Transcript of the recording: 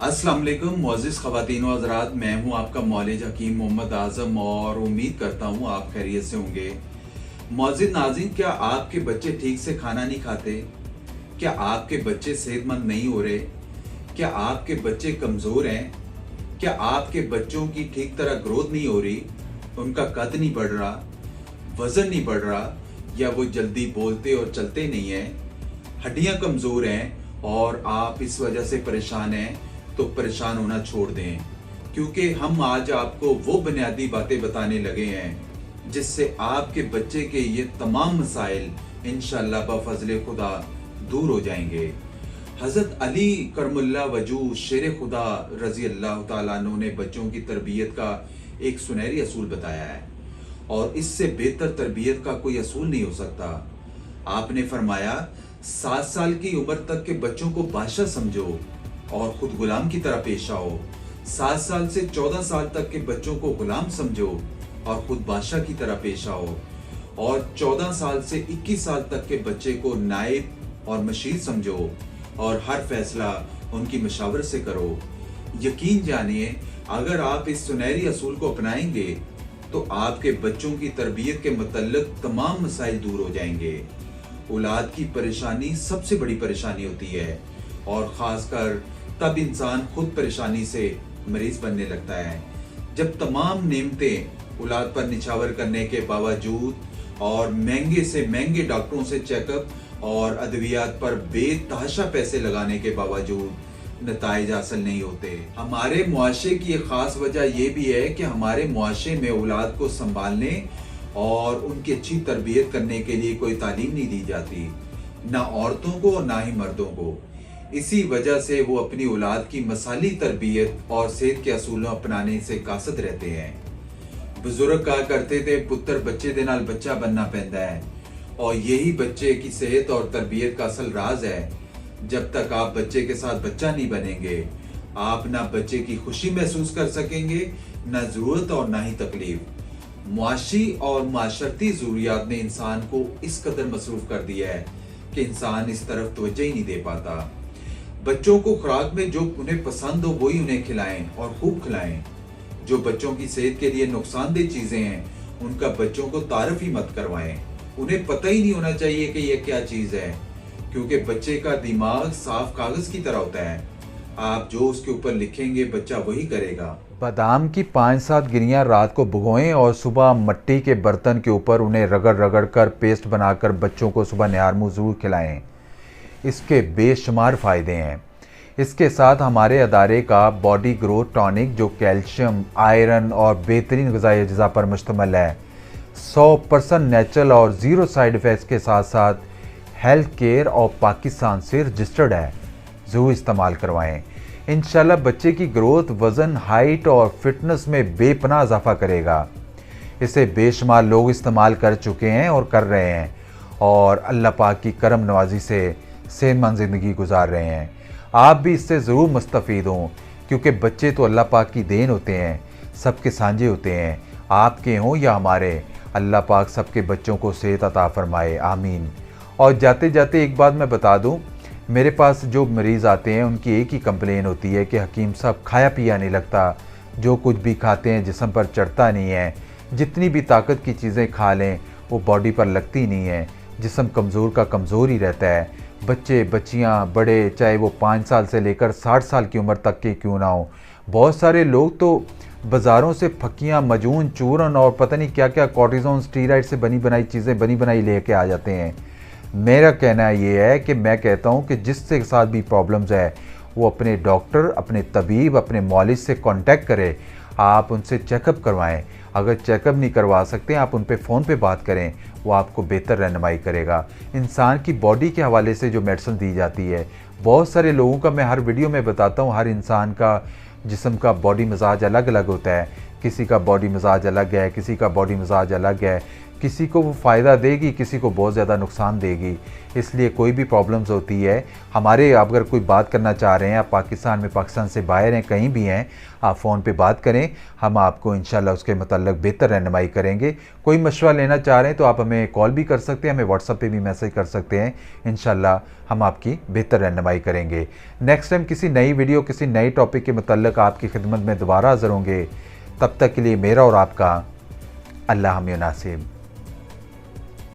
अस्सलाम वालेकुम मुअज़्ज़िज़ ख़वातीन व हज़रात, मैं हूं आपका मौलवी हकीम मोहम्मद आज़म और उम्मीद करता हूं आप खैरियत से होंगे। मुअज़्ज़िज़ नाज़रीन, क्या आपके बच्चे ठीक से खाना नहीं खाते? क्या आपके बच्चे सेहतमंद नहीं हो रहे? क्या आपके बच्चे कमज़ोर हैं? क्या आपके बच्चों की ठीक तरह ग्रोथ नहीं हो रही? उनका कद नहीं बढ़ रहा, वज़न नहीं बढ़ रहा, या वो जल्दी बोलते और चलते नहीं हैं, हड्डियां कमज़ोर हैं और आप इस वजह से परेशान हैं? तो परेशान होना छोड़ दें, क्योंकि हम आज आपको वो बुनियादी बातें बताने लगे हैं जिससे आपके बच्चे के ये तमाम मसाइल इंशाअल्लाह बफज़ल खुदा दूर हो जाएंगे। हज़रत अली करमुल्लाह वजू शेर खुदा रज़ी अल्लाह तआला अन्हु ने बच्चों की तरबियत का एक सुनहरी असूल बताया है और इससे बेहतर तरबियत का कोई असूल नहीं हो सकता। आपने फरमाया, 7 साल की उम्र तक के बच्चों को बादशाह समझो और खुद गुलाम की तरह पेश आओ। 7 साल से 14 साल तक के बच्चों को गुलाम समझो और खुद बादशाह की तरह पेश आओ। और 14 साल से 21 साल तक के बच्चे को नाइब और मशीर समझो और हर फैसला उनकी मशावरत से करो। यकीन जानिए, अगर आप इस सुनहरी असूल को अपनाएंगे तो आपके बच्चों की तरबियत के मुतल्लिक तमाम मसाइल दूर हो जाएंगे। औलाद की परेशानी सबसे बड़ी परेशानी होती है और ख़ासकर तब इंसान खुद परेशानी से मरीज बनने लगता है जब तमाम नेमतें औलाद पर निछावर करने के बावजूद और महंगे से महंगे डॉक्टरों से चेकअप और अद्वियात पर बेतहाशा पैसे लगाने के बावजूद नताइज हासिल नहीं होते। हमारे मुआशरे की एक ख़ास वजह यह भी है कि हमारे मुआशरे में औलाद को संभालने और उनकी अच्छी तरबियत करने के लिए कोई तालीम नहीं दी जाती, ना औरतों को और ना ही मर्दों को। इसी वजह से वो अपनी औलाद की मसाली तरबियत और सेहत के असूलों अपनाने से कासद रहते हैं। बुजुर्ग कहा करते थे, पुत्र बच्चे दे नाल बच्चा बनना पैंदा है, और यही बच्चे की सेहत और तरबियत का असल राज है। जब तक आप बच्चे के साथ बच्चा नहीं बनेंगे, आप ना बच्चे की खुशी महसूस कर सकेंगे, ना जरूरत और ना ही तकलीफ। मुआशी और माशरती जरूरियात ने इंसान को इस कदर मसरूफ कर दिया है कि इंसान इस तरफ तवज्जो ही नहीं दे पाता। बच्चों को खुराक में जो उन्हें पसंद हो वही उन्हें खिलाएं और खूब खिलाएं। जो बच्चों की सेहत के लिए नुकसानदेह चीजें हैं उनका बच्चों को तारफ ही मत करवाएं। उन्हें पता ही नहीं होना चाहिए कि यह क्या चीज है, क्योंकि बच्चे का दिमाग साफ कागज की तरह होता है। आप जो उसके ऊपर लिखेंगे बच्चा वही करेगा। बादाम की 5-7 गिरियाँ रात को भिगोएं और सुबह मट्टी के बर्तन के ऊपर उन्हें रगड़ रगड़ कर पेस्ट बनाकर बच्चों को सुबह निहार मुँह ज़रूर खिलाएं। इसके बेशुमार फ़ायदे हैं। इसके साथ हमारे अदारे का बॉडी ग्रोथ टॉनिक, जो कैल्शियम, आयरन और बेहतरीन ग़िज़ाई अज्जा पर मुश्तमिल है, 100% नेचुरल और ज़ीरो साइड इफ़ेक्ट्स के साथ साथ हेल्थ केयर और पाकिस्तान से रजिस्टर्ड है। ज़रूर इस्तेमाल करवाएं। इंशाल्लाह बच्चे की ग्रोथ, वज़न, हाइट और फिटनेस में बेपनाह इजाफा करेगा। इसे बेशुमार लोग इस्तेमाल कर चुके हैं और कर रहे हैं और अल्लाह पाक की करम नवाजी से सेहतमंद ज़िंदगी गुजार रहे हैं। आप भी इससे ज़रूर मुस्तफ़ीद हों, क्योंकि बच्चे तो अल्लाह पाक की देन होते हैं, सबके सांझे होते हैं। आपके हों या हमारे, अल्लाह पाक सबके बच्चों को सेहत अता फरमाए, आमीन। और जाते जाते एक बात मैं बता दूं, मेरे पास जो मरीज़ आते हैं उनकी एक ही कंप्लेन होती है कि हकीम साहब खाया पिया नहीं लगता, जो कुछ भी खाते हैं जिस्म पर चढ़ता नहीं है, जितनी भी ताकत की चीज़ें खा लें वो बॉडी पर लगती नहीं है, जिस्म कमज़ोर का कमज़ोर ही रहता है। बच्चे बच्चियां बड़े, चाहे वो 5 साल से लेकर 60 साल की उम्र तक के क्यों ना हो, बहुत सारे लोग तो बाज़ारों से फक्कियां, मजून, चूरन और पता नहीं क्या क्या कॉर्टिज़ोन, स्टीराइड से बनी बनाई चीज़ें बनी बनाई लेके आ जाते हैं। मेरा कहना ये है कि मैं कहता हूँ कि जिसके साथ भी प्रॉब्लम्स है वो अपने डॉक्टर, अपने तबीब, अपने मौलिज से कांटेक्ट करे। आप उनसे चेकअप करवाएं। अगर चेकअप नहीं करवा सकते, आप उन पे फ़ोन पे बात करें, वो आपको बेहतर रहनुमाई करेगा। इंसान की बॉडी के हवाले से जो मेडिसिन दी जाती है, बहुत सारे लोगों का मैं हर वीडियो में बताता हूँ, हर इंसान का जिस्म का बॉडी मिजाज अलग अलग होता है। किसी का बॉडी मिजाज अलग है, किसी का बॉडी मिजाज अलग है, किसी को वो फ़ायदा देगी, किसी को बहुत ज़्यादा नुकसान देगी। इसलिए कोई भी प्रॉब्लम्स होती है, हमारे अगर कोई बात करना चाह रहे हैं, आप पाकिस्तान में, पाकिस्तान से बाहर हैं, कहीं भी हैं, आप फ़ोन पे बात करें, हम आपको इंशाल्लाह उसके मतलब बेहतर रहनुमाई करेंगे। कोई मशवरा लेना चाह रहे हैं तो आप हमें कॉल भी कर सकते हैं, हमें व्हाट्सएप पे भी मैसेज कर सकते हैं। इंशाल्लाह हम आपकी बेहतर रहनुमाई करेंगे। नेक्स्ट टाइम किसी नई वीडियो, किसी नई टॉपिक के मतलब आपकी खिदमत में दोबारा हाज़िर होंगे। तब तक के लिए मेरा और आपका अल्लाह हमें नासिब।